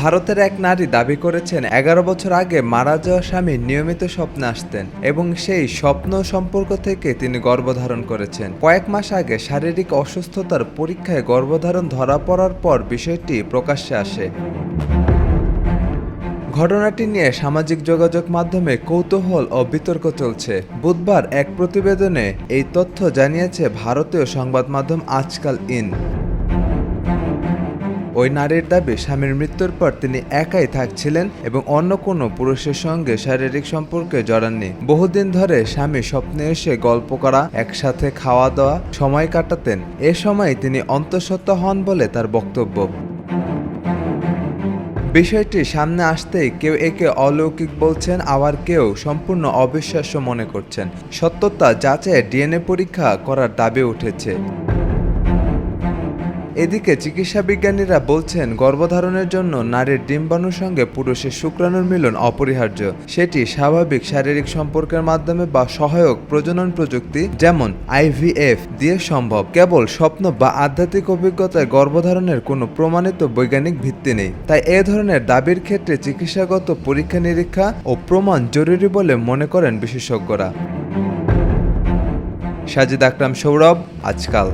ভারতের এক নারী দাবি করেছেন ১১ বছর আগে মারা যাওয়া স্বামী নিয়মিত স্বপ্নে আসতেন এবং সেই স্বপ্ন সম্পর্ক থেকে তিনি গর্ভধারণ করেছেন। কয়েক মাস আগে শারীরিক অসুস্থতার পরীক্ষায় গর্ভধারণ ধরা পড়ার পর বিষয়টি প্রকাশ্যে আসে। ঘটনাটি নিয়ে সামাজিক যোগাযোগ মাধ্যমে কৌতূহল ও বিতর্ক চলছে। বুধবার এক প্রতিবেদনে এই তথ্য জানিয়েছে ভারতীয় সংবাদ মাধ্যম আজকাল ইন। ওই নারীর দাবি, স্বামীর মৃত্যুর পর তিনি একাই থাকছিলেন এবং অন্য কোনো পুরুষের সঙ্গে শারীরিক সম্পর্কে জড়াননি। বহুদিন ধরে স্বামী স্বপ্নে এসে গল্প করা, একসাথে খাওয়া দাওয়া, সময় কাটাতেন। এ সময় তিনি অন্তঃসত্ত্বা হন বলে তার বক্তব্য। বিষয়টি সামনে আসতেই কেউ একে অলৌকিক বলছেন, আবার কেউ সম্পূর্ণ অবিশ্বাস্য মনে করছেন। সত্যতা যাচাইয়ে ডিএনএ পরীক্ষা করার দাবি উঠেছে। এদিকে চিকিৎসা বিজ্ঞানীরা বলছেন, গর্ভধারণের জন্য নারীর ডিম্বাণুর সঙ্গে পুরুষের শুক্রাণুর মিলন অপরিহার্য। সেটি স্বাভাবিক শারীরিক সম্পর্কের মাধ্যমে বা সহায়ক প্রজনন প্রযুক্তি যেমন IVF দিয়ে সম্ভব। কেবল স্বপ্ন বা আধ্যাত্মিক অভিজ্ঞতায় গর্ভধারণের কোনো প্রমাণিত বৈজ্ঞানিক ভিত্তি নেই। তাই এ ধরনের দাবির ক্ষেত্রে চিকিৎসাগত পরীক্ষা নিরীক্ষা ও প্রমাণ জরুরি বলে মনে করেন বিশেষজ্ঞরা। সাজিদ আকরাম, সৌরভ, আজকাল।